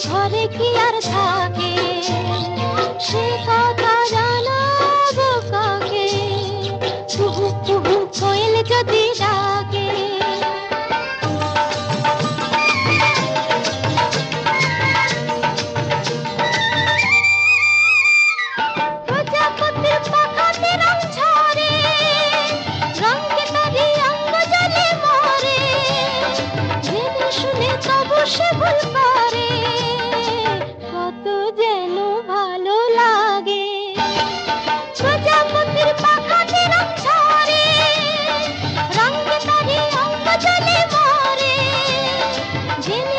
ঘরে কি আর থাকে, সে কথা জানাবো কাকে? কুহু কুহু কোয়েল যদি ডাকে, প্রজাপতির পাখাতে রং ঝরে, রঙে তারি অঙ্গ জলে মরে, জেনে শুনে তবু সে ভুল করে।